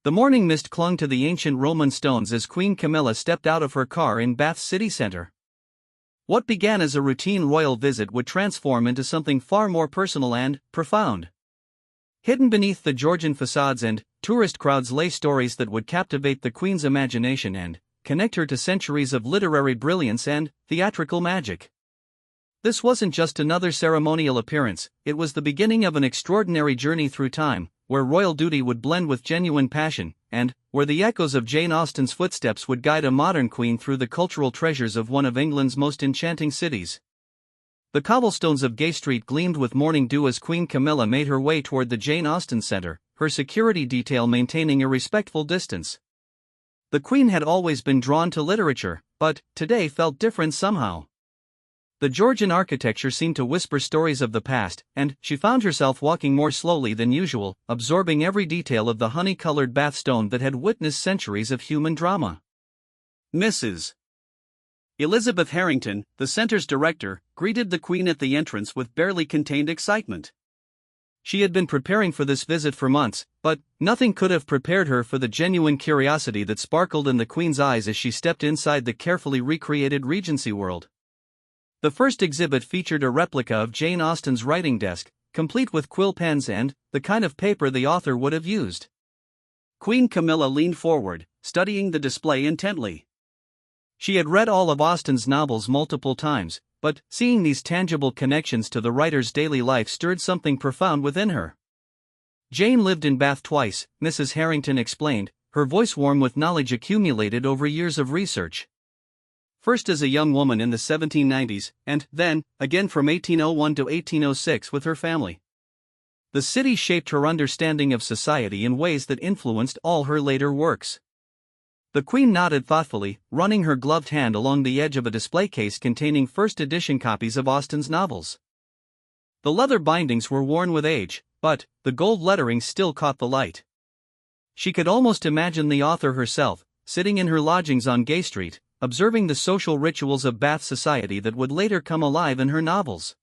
The morning mist clung to the ancient Roman stones as Queen Camilla stepped out of her car in Bath's city center. What began as a routine royal visit would transform into something far more personal and profound. Hidden beneath the Georgian facades and tourist crowds lay stories that would captivate the Queen's imagination and connect her to centuries of literary brilliance and theatrical magic. This wasn't just another ceremonial appearance, it was the beginning of an extraordinary journey through time, where royal duty would blend with genuine passion, and where the echoes of Jane Austen's footsteps would guide a modern queen through the cultural treasures of one of England's most enchanting cities. The cobblestones of Gay Street gleamed with morning dew as Queen Camilla made her way toward the Jane Austen Centre, her security detail maintaining a respectful distance. The Queen had always been drawn to literature, but today felt different somehow. The Georgian architecture seemed to whisper stories of the past, and she found herself walking more slowly than usual, absorbing every detail of the honey-colored bath stone that had witnessed centuries of human drama. Mrs. Elizabeth Harrington, the center's director, greeted the Queen at the entrance with barely contained excitement. She had been preparing for this visit for months, but nothing could have prepared her for the genuine curiosity that sparkled in the Queen's eyes as she stepped inside the carefully recreated Regency world. The first exhibit featured a replica of Jane Austen's writing desk, complete with quill pens and the kind of paper the author would have used. Queen Camilla leaned forward, studying the display intently. She had read all of Austen's novels multiple times, but seeing these tangible connections to the writer's daily life stirred something profound within her. Jane lived in Bath twice, Mrs. Harrington explained, her voice warm with knowledge accumulated over years of research. First as a young woman in the 1790s, and then, again from 1801 to 1806 with her family. The city shaped her understanding of society in ways that influenced all her later works. The Queen nodded thoughtfully, running her gloved hand along the edge of a display case containing first-edition copies of Austen's novels. The leather bindings were worn with age, but the gold lettering still caught the light. She could almost imagine the author herself, sitting in her lodgings on Gay Street, observing the social rituals of Bath society that would later come alive in her novels.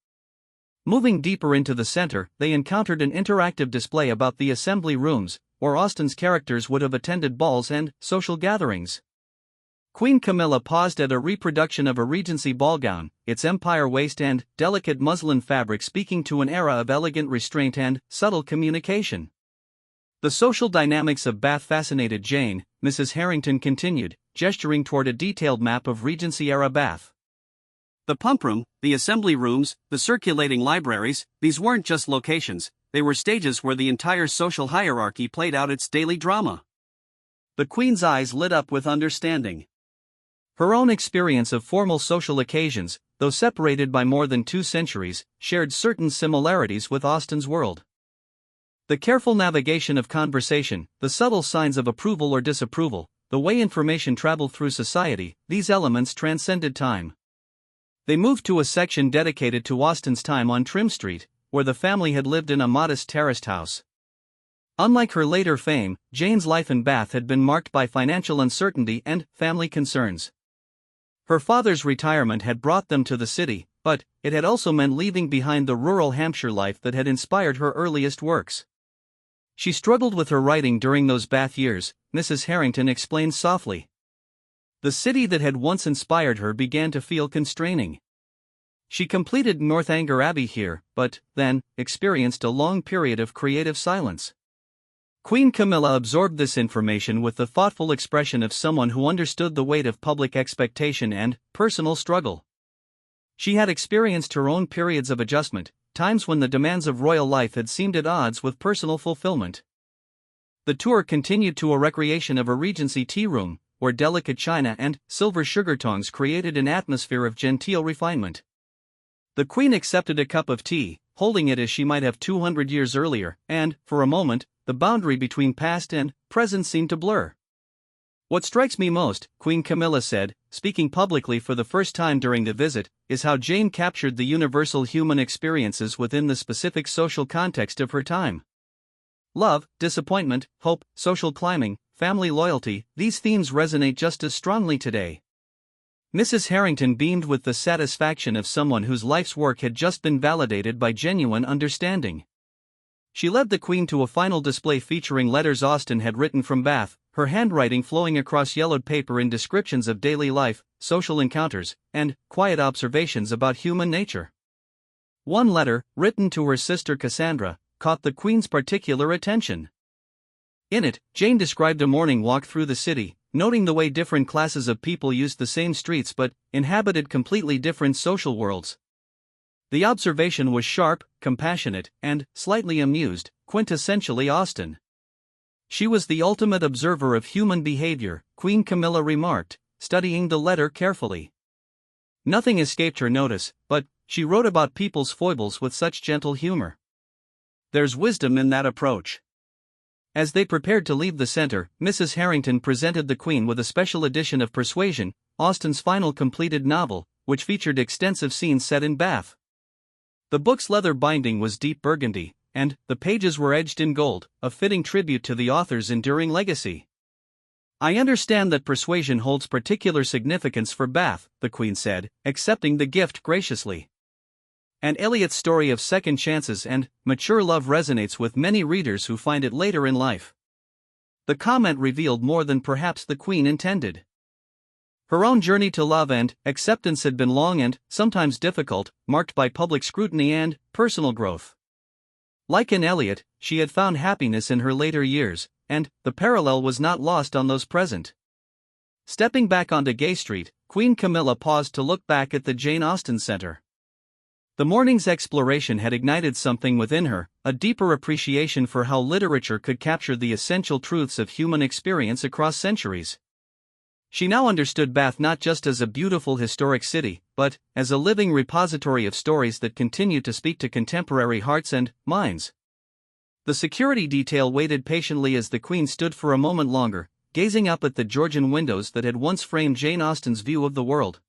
Moving deeper into the center, they encountered an interactive display about the assembly rooms, where Austen's characters would have attended balls and social gatherings. Queen Camilla paused at a reproduction of a Regency ball gown, its empire waist and delicate muslin fabric speaking to an era of elegant restraint and subtle communication. The social dynamics of Bath fascinated Jane, Mrs. Harrington continued, gesturing toward a detailed map of Regency-era Bath. The pump room, the assembly rooms, the circulating libraries, these weren't just locations, they were stages where the entire social hierarchy played out its daily drama. The Queen's eyes lit up with understanding. Her own experience of formal social occasions, though separated by more than 2 centuries, shared certain similarities with Austen's world. The careful navigation of conversation, the subtle signs of approval or disapproval, the way information traveled through society, these elements transcended time. They moved to a section dedicated to Austen's time on Trim Street, where the family had lived in a modest terraced house. Unlike her later fame, Jane's life in Bath had been marked by financial uncertainty and family concerns. Her father's retirement had brought them to the city, but it had also meant leaving behind the rural Hampshire life that had inspired her earliest works. She struggled with her writing during those Bath years, Mrs. Harrington explained softly. The city that had once inspired her began to feel constraining. She completed Northanger Abbey here, but then experienced a long period of creative silence. Queen Camilla absorbed this information with the thoughtful expression of someone who understood the weight of public expectation and personal struggle. She had experienced her own periods of adjustment, times when the demands of royal life had seemed at odds with personal fulfillment. The tour continued to a recreation of a Regency tea room, where delicate china and silver sugar tongs created an atmosphere of genteel refinement. The Queen accepted a cup of tea, holding it as she might have 200 years earlier, and, for a moment, the boundary between past and present seemed to blur. What strikes me most, Queen Camilla said, speaking publicly for the first time during the visit, is how Jane captured the universal human experiences within the specific social context of her time. Love, disappointment, hope, social climbing, family loyalty, these themes resonate just as strongly today. Mrs. Harrington beamed with the satisfaction of someone whose life's work had just been validated by genuine understanding. She led the Queen to a final display featuring letters Austen had written from Bath, her handwriting flowing across yellowed paper in descriptions of daily life, social encounters, and quiet observations about human nature. One letter, written to her sister Cassandra, caught the Queen's particular attention. In it, Jane described a morning walk through the city, noting the way different classes of people used the same streets but inhabited completely different social worlds. The observation was sharp, compassionate, and slightly amused, quintessentially Austen. She was the ultimate observer of human behavior, Queen Camilla remarked, studying the letter carefully. Nothing escaped her notice, but she wrote about people's foibles with such gentle humor. There's wisdom in that approach. As they prepared to leave the center, Mrs. Harrington presented the Queen with a special edition of Persuasion, Austen's final completed novel, which featured extensive scenes set in Bath. The book's leather binding was deep burgundy, and the pages were edged in gold, a fitting tribute to the author's enduring legacy. I understand that Persuasion holds particular significance for Bath, the Queen said, accepting the gift graciously. And Eliot's story of second chances and mature love resonates with many readers who find it later in life. The comment revealed more than perhaps the Queen intended. Her own journey to love and acceptance had been long and, sometimes difficult, marked by public scrutiny and personal growth. Like in Eliot, she had found happiness in her later years, and the parallel was not lost on those present. Stepping back onto Gay Street, Queen Camilla paused to look back at the Jane Austen Centre. The morning's exploration had ignited something within her, a deeper appreciation for how literature could capture the essential truths of human experience across centuries. She now understood Bath not just as a beautiful historic city, but as a living repository of stories that continue to speak to contemporary hearts and minds. The security detail waited patiently as the Queen stood for a moment longer, gazing up at the Georgian windows that had once framed Jane Austen's view of the world.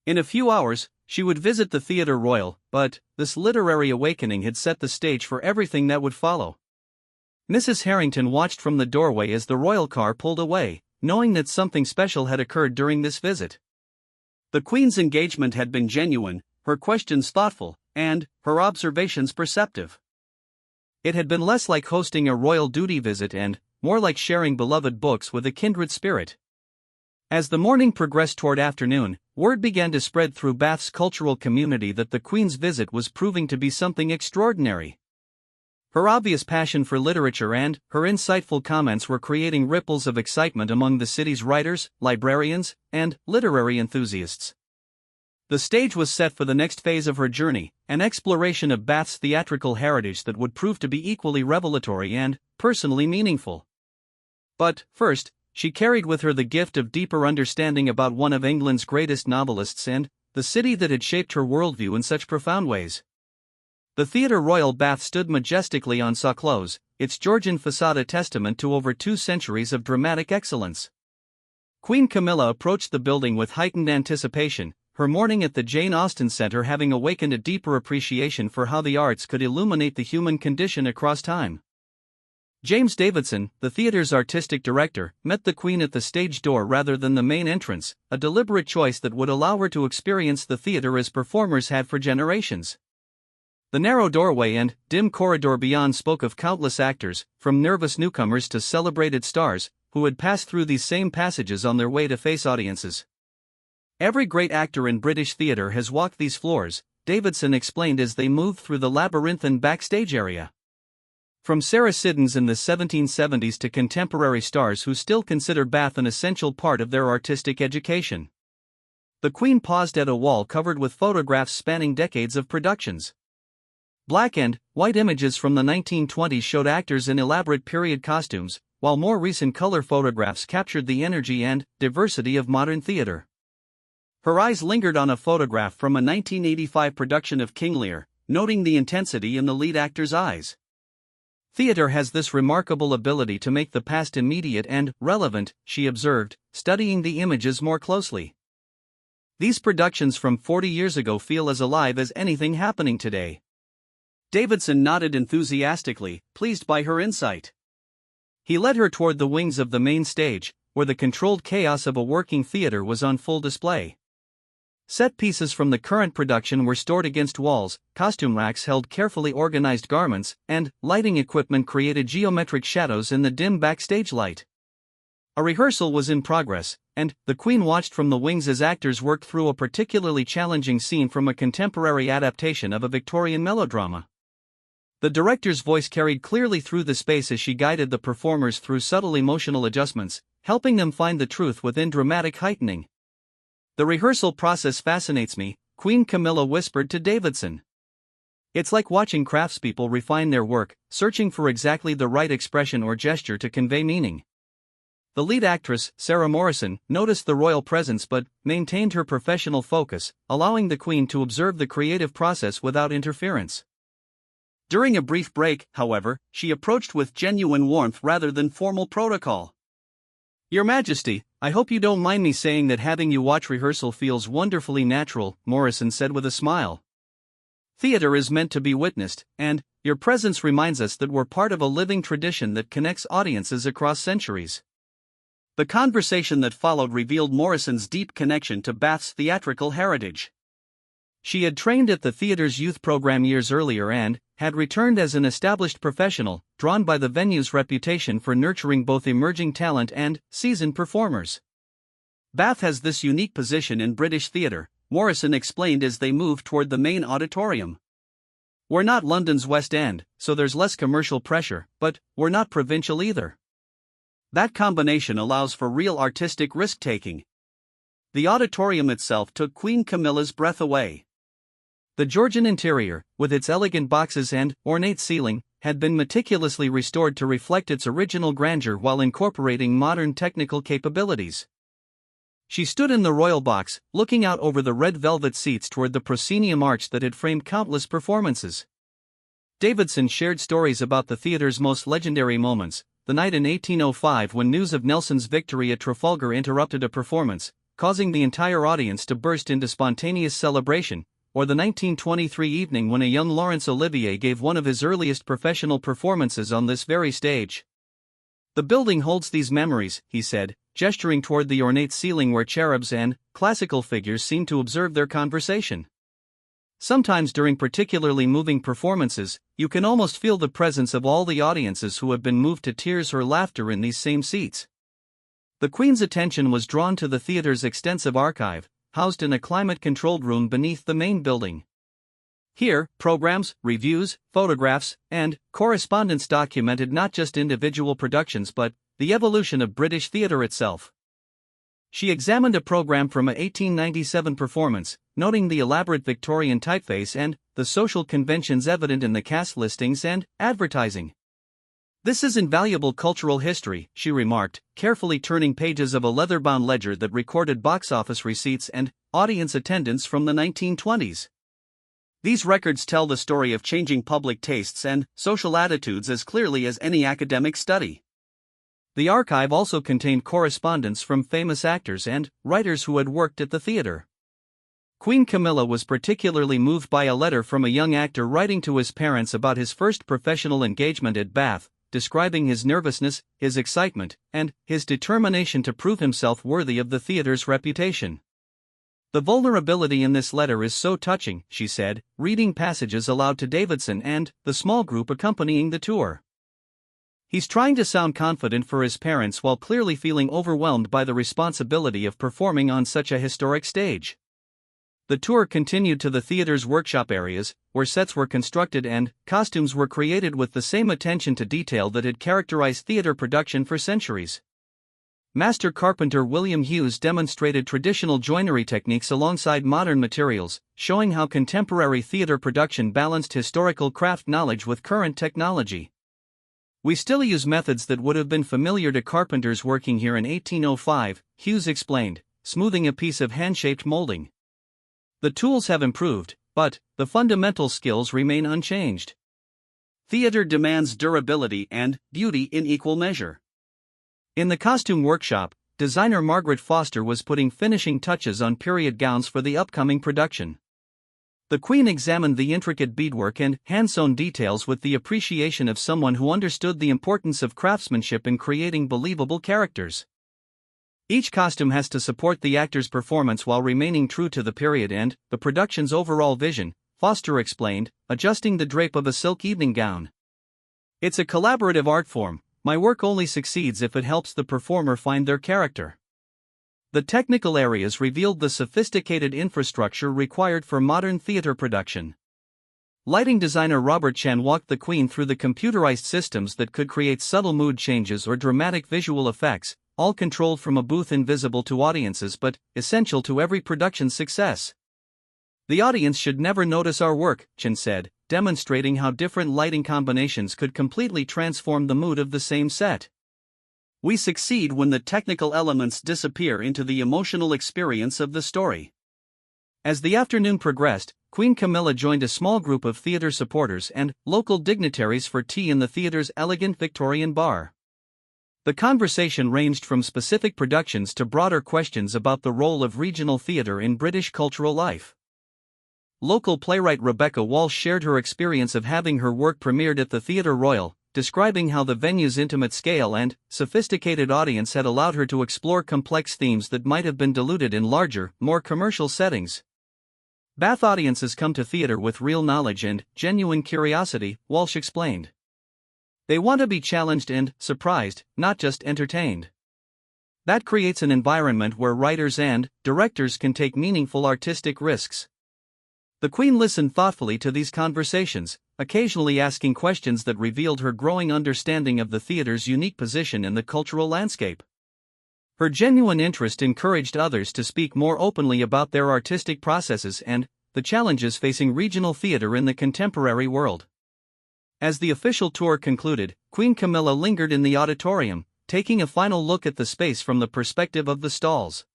In a few hours, she would visit the Theatre Royal, but this literary awakening had set the stage for everything that would follow. Mrs. Harrington watched from the doorway as the royal car pulled away, knowing that something special had occurred during this visit. The Queen's engagement had been genuine, her questions thoughtful, and her observations perceptive. It had been less like hosting a royal duty visit and more like sharing beloved books with a kindred spirit. As the morning progressed toward afternoon, word began to spread through Bath's cultural community that the Queen's visit was proving to be something extraordinary. Her obvious passion for literature and her insightful comments were creating ripples of excitement among the city's writers, librarians, and literary enthusiasts. The stage was set for the next phase of her journey, an exploration of Bath's theatrical heritage that would prove to be equally revelatory and personally meaningful. But, first, she carried with her the gift of deeper understanding about one of England's greatest novelists and the city that had shaped her worldview in such profound ways. The Theatre Royal Bath stood majestically on Saclose, its Georgian facade a testament to over 2 centuries of dramatic excellence. Queen Camilla approached the building with heightened anticipation, her morning at the Jane Austen Centre having awakened a deeper appreciation for how the arts could illuminate the human condition across time. James Davidson, the theatre's artistic director, met the Queen at the stage door rather than the main entrance, a deliberate choice that would allow her to experience the theatre as performers had for generations. The narrow doorway and dim corridor beyond spoke of countless actors, from nervous newcomers to celebrated stars, who had passed through these same passages on their way to face audiences. Every great actor in British theatre has walked these floors, Davidson explained as they moved through the labyrinthine backstage area. From Sarah Siddons in the 1770s to contemporary stars who still consider Bath an essential part of their artistic education. The Queen paused at a wall covered with photographs spanning decades of productions. Black and white images from the 1920s showed actors in elaborate period costumes, while more recent color photographs captured the energy and diversity of modern theater. Her eyes lingered on a photograph from a 1985 production of King Lear, noting the intensity in the lead actor's eyes. Theater has this remarkable ability to make the past immediate and relevant, she observed, studying the images more closely. These productions from 40 years ago feel as alive as anything happening today. Davidson nodded enthusiastically, pleased by her insight. He led her toward the wings of the main stage, where the controlled chaos of a working theater was on full display. Set pieces from the current production were stored against walls, costume racks held carefully organized garments, and lighting equipment created geometric shadows in the dim backstage light. A rehearsal was in progress, and the Queen watched from the wings as actors worked through a particularly challenging scene from a contemporary adaptation of a Victorian melodrama. The director's voice carried clearly through the space as she guided the performers through subtle emotional adjustments, helping them find the truth within dramatic heightening. "The rehearsal process fascinates me," Queen Camilla whispered to Davidson. "It's like watching craftspeople refine their work, searching for exactly the right expression or gesture to convey meaning." The lead actress, Sarah Morrison, noticed the royal presence but maintained her professional focus, allowing the Queen to observe the creative process without interference. During a brief break, however, she approached with genuine warmth rather than formal protocol. "Your Majesty, I hope you don't mind me saying that having you watch rehearsal feels wonderfully natural," Morrison said with a smile. "Theater is meant to be witnessed, and your presence reminds us that we're part of a living tradition that connects audiences across centuries." The conversation that followed revealed Morrison's deep connection to Bath's theatrical heritage. She had trained at the theater's youth program years earlier and had returned as an established professional, drawn by the venue's reputation for nurturing both emerging talent and seasoned performers. "Bath has this unique position in British theatre," Morrison explained as they moved toward the main auditorium. "We're not London's West End, so there's less commercial pressure, but we're not provincial either. That combination allows for real artistic risk-taking." The auditorium itself took Queen Camilla's breath away. The Georgian interior, with its elegant boxes and ornate ceiling, had been meticulously restored to reflect its original grandeur while incorporating modern technical capabilities. She stood in the royal box, looking out over the red velvet seats toward the proscenium arch that had framed countless performances. Davidson shared stories about the theater's most legendary moments: the night in 1805 when news of Nelson's victory at Trafalgar interrupted a performance, causing the entire audience to burst into spontaneous celebration, or the 1923 evening when a young Laurence Olivier gave one of his earliest professional performances on this very stage. "The building holds these memories," he said, gesturing toward the ornate ceiling where cherubs and classical figures seemed to observe their conversation. "Sometimes during particularly moving performances, you can almost feel the presence of all the audiences who have been moved to tears or laughter in these same seats." The Queen's attention was drawn to the theater's extensive archive, housed in a climate-controlled room beneath the main building. Here, programs, reviews, photographs, and correspondence documented not just individual productions but the evolution of British theatre itself. She examined a program from a 1897 performance, noting the elaborate Victorian typeface and the social conventions evident in the cast listings and advertising. "This is invaluable cultural history," she remarked, carefully turning pages of a leather-bound ledger that recorded box office receipts and audience attendance from the 1920s. "These records tell the story of changing public tastes and social attitudes as clearly as any academic study." The archive also contained correspondence from famous actors and writers who had worked at the theater. Queen Camilla was particularly moved by a letter from a young actor writing to his parents about his first professional engagement at Bath, describing his nervousness, his excitement, and his determination to prove himself worthy of the theater's reputation. "The vulnerability in this letter is so touching," she said, reading passages aloud to Davidson and the small group accompanying the tour. "He's trying to sound confident for his parents while clearly feeling overwhelmed by the responsibility of performing on such a historic stage." The tour continued to the theater's workshop areas, where sets were constructed and costumes were created with the same attention to detail that had characterized theater production for centuries. Master carpenter William Hughes demonstrated traditional joinery techniques alongside modern materials, showing how contemporary theater production balanced historical craft knowledge with current technology. "We still use methods that would have been familiar to carpenters working here in 1805, Hughes explained, smoothing a piece of hand-shaped molding. "The tools have improved, but the fundamental skills remain unchanged." Theater demands durability and beauty in equal measure. In the costume workshop, designer Margaret Foster was putting finishing touches on period gowns for the upcoming production. The Queen examined the intricate beadwork and hand-sewn details with the appreciation of someone who understood the importance of craftsmanship in creating believable characters. Each costume has to support the actor's performance while remaining true to the period and the production's overall vision, Foster explained, adjusting the drape of a silk evening gown. It's a collaborative art form. My work only succeeds if it helps the performer find their character. The technical areas revealed the sophisticated infrastructure required for modern theater production. Lighting designer Robert Chen walked the Queen through the computerized systems that could create subtle mood changes or dramatic visual effects, all controlled from a booth invisible to audiences but essential to every production's success. The audience should never notice our work, Chen said, demonstrating how different lighting combinations could completely transform the mood of the same set. We succeed when the technical elements disappear into the emotional experience of the story. As the afternoon progressed, Queen Camilla joined a small group of theater supporters and local dignitaries for tea in the theater's elegant Victorian bar. The conversation ranged from specific productions to broader questions about the role of regional theater in British cultural life. Local playwright Rebecca Walsh shared her experience of having her work premiered at the Theatre Royal, describing how the venue's intimate scale and sophisticated audience had allowed her to explore complex themes that might have been diluted in larger, more commercial settings. Bath audiences come to theater with real knowledge and genuine curiosity, Walsh explained. They want to be challenged and surprised, not just entertained. That creates an environment where writers and directors can take meaningful artistic risks. The Queen listened thoughtfully to these conversations, occasionally asking questions that revealed her growing understanding of the theater's unique position in the cultural landscape. Her genuine interest encouraged others to speak more openly about their artistic processes and the challenges facing regional theater in the contemporary world. As the official tour concluded, Queen Camilla lingered in the auditorium, taking a final look at the space from the perspective of the stalls.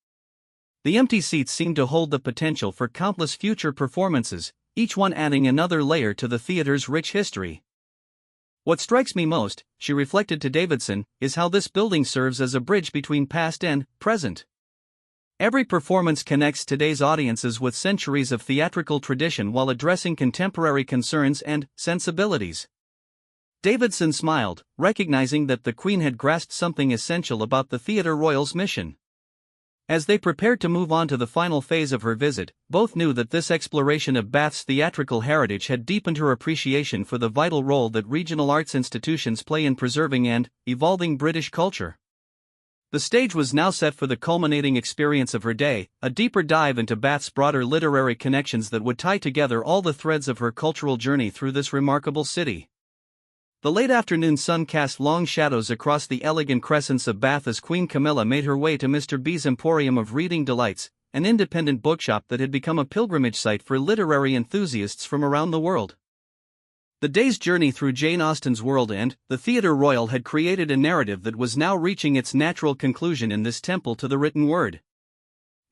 The empty seats seemed to hold the potential for countless future performances, each one adding another layer to the theater's rich history. What strikes me most, she reflected to Davidson, is how this building serves as a bridge between past and present. Every performance connects today's audiences with centuries of theatrical tradition while addressing contemporary concerns and sensibilities. Davidson smiled, recognizing that the Queen had grasped something essential about the Theatre Royal's mission. As they prepared to move on to the final phase of her visit, both knew that this exploration of Bath's theatrical heritage had deepened her appreciation for the vital role that regional arts institutions play in preserving and evolving British culture. The stage was now set for the culminating experience of her day, a deeper dive into Bath's broader literary connections that would tie together all the threads of her cultural journey through this remarkable city. The late afternoon sun cast long shadows across the elegant crescents of Bath as Queen Camilla made her way to Mr. B's Emporium of Reading Delights, an independent bookshop that had become a pilgrimage site for literary enthusiasts from around the world. The day's journey through Jane Austen's world and the Theatre Royal had created a narrative that was now reaching its natural conclusion in this temple to the written word.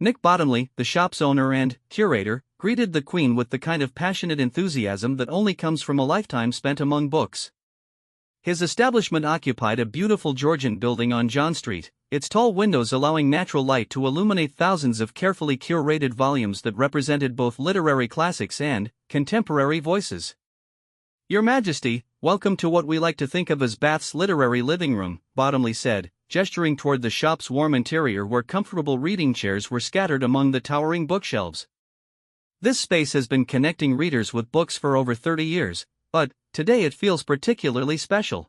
Nick Bottomley, the shop's owner and curator, greeted the Queen with the kind of passionate enthusiasm that only comes from a lifetime spent among books. His establishment occupied a beautiful Georgian building on John Street, its tall windows allowing natural light to illuminate thousands of carefully curated volumes that represented both literary classics and contemporary voices. "Your Majesty, welcome to what we like to think of as Bath's literary living room," Bottomley said, gesturing toward the shop's warm interior where comfortable reading chairs were scattered among the towering bookshelves. This space has been connecting readers with books for over 30 years, but today it feels particularly special.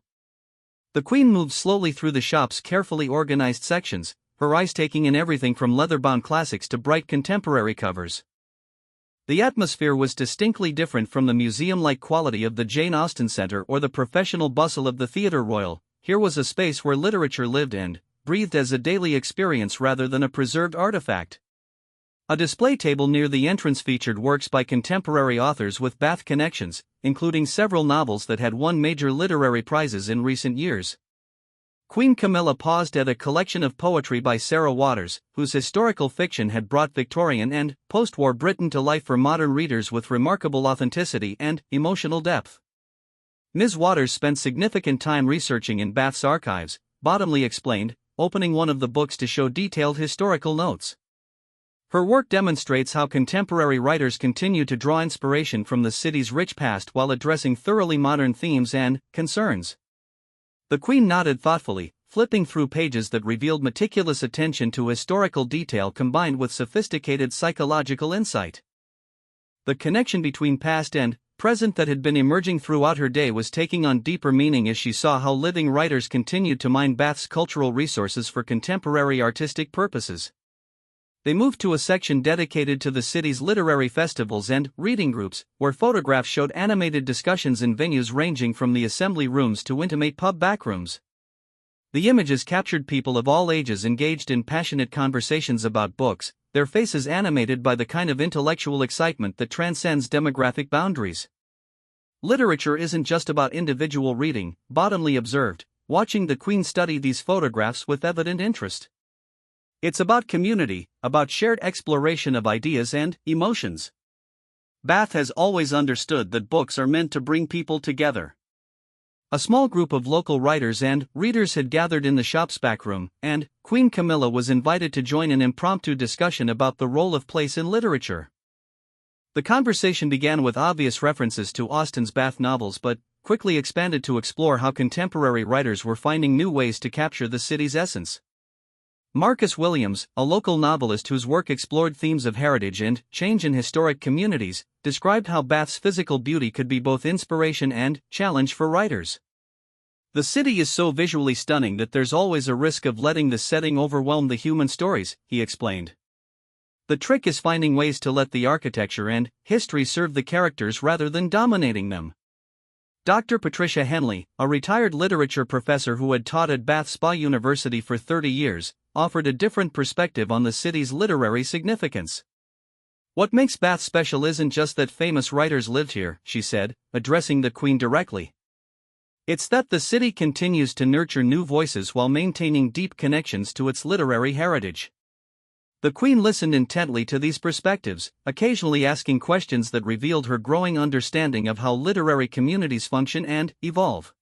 The Queen moved slowly through the shop's carefully organized sections, her eyes taking in everything from leather-bound classics to bright contemporary covers. The atmosphere was distinctly different from the museum-like quality of the Jane Austen Centre or the professional bustle of the Theatre Royal. Here was a space where literature lived and breathed as a daily experience rather than a preserved artifact. A display table near the entrance featured works by contemporary authors with Bath connections, including several novels that had won major literary prizes in recent years. Queen Camilla paused at a collection of poetry by Sarah Waters, whose historical fiction had brought Victorian and post-war Britain to life for modern readers with remarkable authenticity and emotional depth. Ms. Waters spent significant time researching in Bath's archives, Bottomley explained, opening one of the books to show detailed historical notes. Her work demonstrates how contemporary writers continue to draw inspiration from the city's rich past while addressing thoroughly modern themes and concerns. The Queen nodded thoughtfully, flipping through pages that revealed meticulous attention to historical detail combined with sophisticated psychological insight. The connection between past and present that had been emerging throughout her day was taking on deeper meaning as she saw how living writers continued to mine Bath's cultural resources for contemporary artistic purposes. They moved to a section dedicated to the city's literary festivals and reading groups, where photographs showed animated discussions in venues ranging from the assembly rooms to intimate pub backrooms. The images captured people of all ages engaged in passionate conversations about books, their faces animated by the kind of intellectual excitement that transcends demographic boundaries. Literature isn't just about individual reading, Bottomley observed, watching the Queen study these photographs with evident interest. It's about community, about shared exploration of ideas and emotions. Bath has always understood that books are meant to bring people together. A small group of local writers and readers had gathered in the shop's back room, and Queen Camilla was invited to join an impromptu discussion about the role of place in literature. The conversation began with obvious references to Austen's Bath novels but quickly expanded to explore how contemporary writers were finding new ways to capture the city's essence. Marcus Williams, a local novelist whose work explored themes of heritage and change in historic communities, described how Bath's physical beauty could be both inspiration and challenge for writers. The city is so visually stunning that there's always a risk of letting the setting overwhelm the human stories, he explained. The trick is finding ways to let the architecture and history serve the characters rather than dominating them. Dr. Patricia Henley, a retired literature professor who had taught at Bath Spa University for 30 years, offered a different perspective on the city's literary significance. What makes Bath special isn't just that famous writers lived here, she said, addressing the Queen directly. It's that the city continues to nurture new voices while maintaining deep connections to its literary heritage. The Queen listened intently to these perspectives, occasionally asking questions that revealed her growing understanding of how literary communities function and evolve.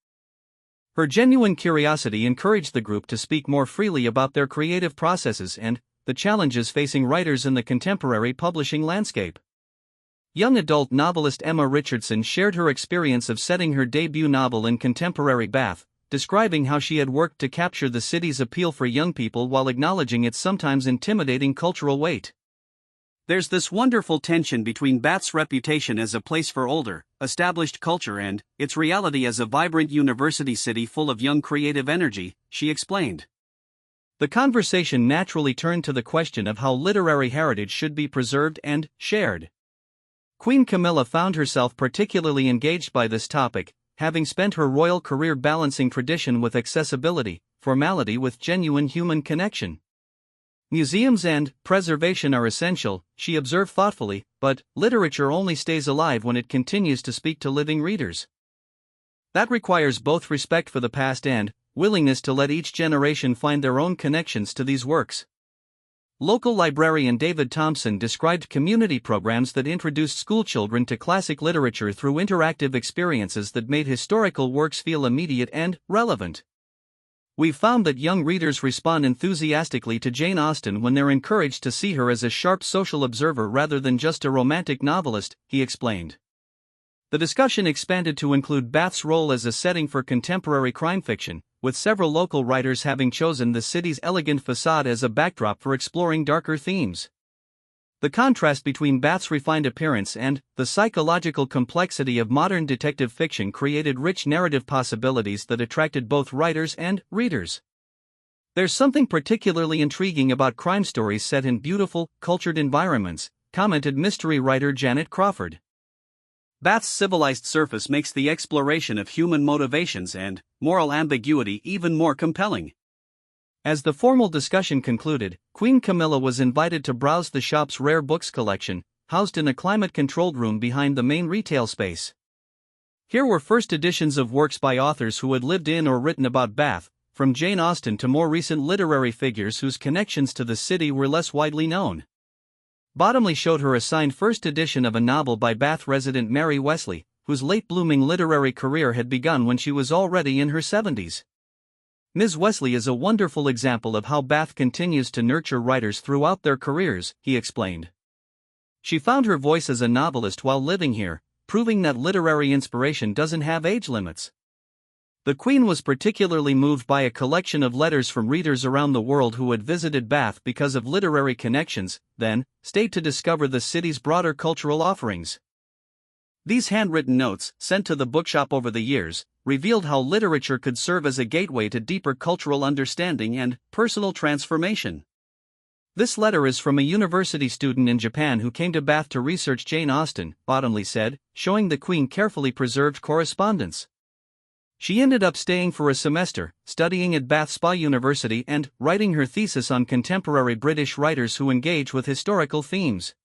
Her genuine curiosity encouraged the group to speak more freely about their creative processes and the challenges facing writers in the contemporary publishing landscape. Young adult novelist Emma Richardson shared her experience of setting her debut novel in contemporary Bath, describing how she had worked to capture the city's appeal for young people while acknowledging its sometimes intimidating cultural weight. There's this wonderful tension between Bath's reputation as a place for older, established culture and its reality as a vibrant university city full of young creative energy, she explained. The conversation naturally turned to the question of how literary heritage should be preserved and shared. Queen Camilla found herself particularly engaged by this topic, having spent her royal career balancing tradition with accessibility, formality with genuine human connection. Museums and preservation are essential, she observed thoughtfully, but literature only stays alive when it continues to speak to living readers. That requires both respect for the past and willingness to let each generation find their own connections to these works. Local librarian David Thompson described community programs that introduced schoolchildren to classic literature through interactive experiences that made historical works feel immediate and relevant. We've found that young readers respond enthusiastically to Jane Austen when they're encouraged to see her as a sharp social observer rather than just a romantic novelist, he explained. The discussion expanded to include Bath's role as a setting for contemporary crime fiction, with several local writers having chosen the city's elegant facade as a backdrop for exploring darker themes. The contrast between Bath's refined appearance and the psychological complexity of modern detective fiction created rich narrative possibilities that attracted both writers and readers. There's something particularly intriguing about crime stories set in beautiful, cultured environments, commented mystery writer Janet Crawford. Bath's civilized surface makes the exploration of human motivations and moral ambiguity even more compelling. As the formal discussion concluded, Queen Camilla was invited to browse the shop's rare books collection, housed in a climate-controlled room behind the main retail space. Here were first editions of works by authors who had lived in or written about Bath, from Jane Austen to more recent literary figures whose connections to the city were less widely known. Bottomley showed her a signed first edition of a novel by Bath resident Mary Wesley, whose late-blooming literary career had begun when she was already in her 70s. Ms. Wesley is a wonderful example of how Bath continues to nurture writers throughout their careers, he explained. She found her voice as a novelist while living here, proving that literary inspiration doesn't have age limits. The Queen was particularly moved by a collection of letters from readers around the world who had visited Bath because of literary connections, then stayed to discover the city's broader cultural offerings. These handwritten notes, sent to the bookshop over the years, revealed how literature could serve as a gateway to deeper cultural understanding and personal transformation. This letter is from a university student in Japan who came to Bath to research Jane Austen, Bottomley said, showing the Queen carefully preserved correspondence. She ended up staying for a semester, studying at Bath Spa University and writing her thesis on contemporary British writers who engage with historical themes.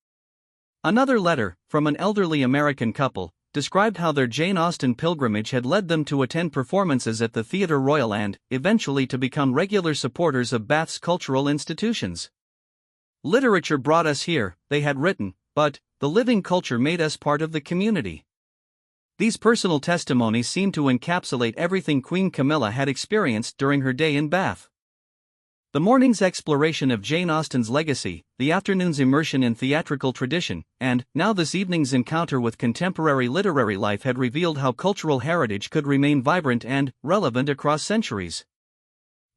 Another letter, from an elderly American couple, described how their Jane Austen pilgrimage had led them to attend performances at the Theatre Royal and, eventually, to become regular supporters of Bath's cultural institutions. Literature brought us here, they had written, but the living culture made us part of the community. These personal testimonies seem to encapsulate everything Queen Camilla had experienced during her day in Bath. The morning's exploration of Jane Austen's legacy, the afternoon's immersion in theatrical tradition, and, now this evening's encounter with contemporary literary life had revealed how cultural heritage could remain vibrant and relevant across centuries.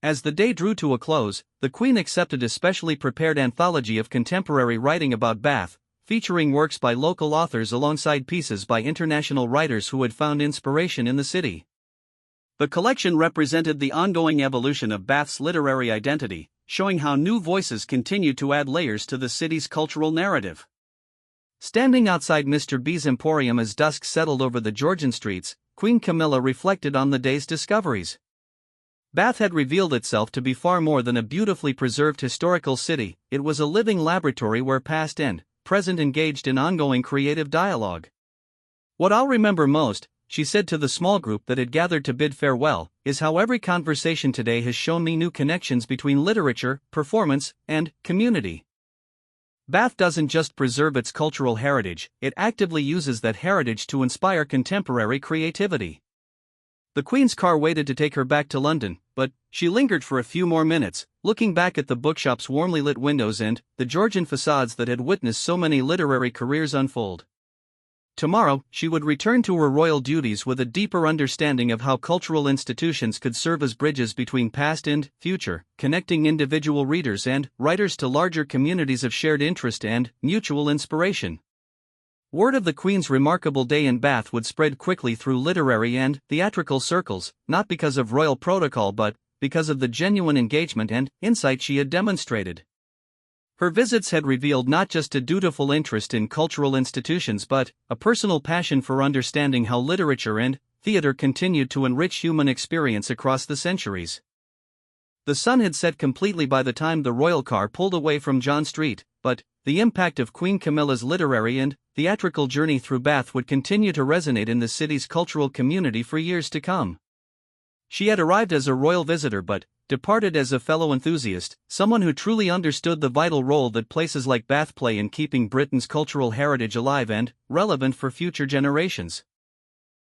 As the day drew to a close, the Queen accepted a specially prepared anthology of contemporary writing about Bath, featuring works by local authors alongside pieces by international writers who had found inspiration in the city. The collection represented the ongoing evolution of Bath's literary identity, showing how new voices continued to add layers to the city's cultural narrative. Standing outside Mr. B's Emporium as dusk settled over the Georgian streets, Queen Camilla reflected on the day's discoveries. Bath had revealed itself to be far more than a beautifully preserved historical city. It was a living laboratory where past and present engaged in ongoing creative dialogue. "What I'll remember most," she said to the small group that had gathered to bid farewell, "is how every conversation today has shown me new connections between literature, performance, and community." Bath doesn't just preserve its cultural heritage, it actively uses that heritage to inspire contemporary creativity. The Queen's car waited to take her back to London, but she lingered for a few more minutes, looking back at the bookshop's warmly lit windows and the Georgian facades that had witnessed so many literary careers unfold. Tomorrow, she would return to her royal duties with a deeper understanding of how cultural institutions could serve as bridges between past and future, connecting individual readers and writers to larger communities of shared interest and mutual inspiration. Word of the Queen's remarkable day in Bath would spread quickly through literary and theatrical circles, not because of royal protocol but because of the genuine engagement and insight she had demonstrated. Her visits had revealed not just a dutiful interest in cultural institutions but a personal passion for understanding how literature and theater continued to enrich human experience across the centuries. The sun had set completely by the time the royal car pulled away from John Street, but the impact of Queen Camilla's literary and theatrical journey through Bath would continue to resonate in the city's cultural community for years to come. She had arrived as a royal visitor but departed as a fellow enthusiast, someone who truly understood the vital role that places like Bath play in keeping Britain's cultural heritage alive and relevant for future generations.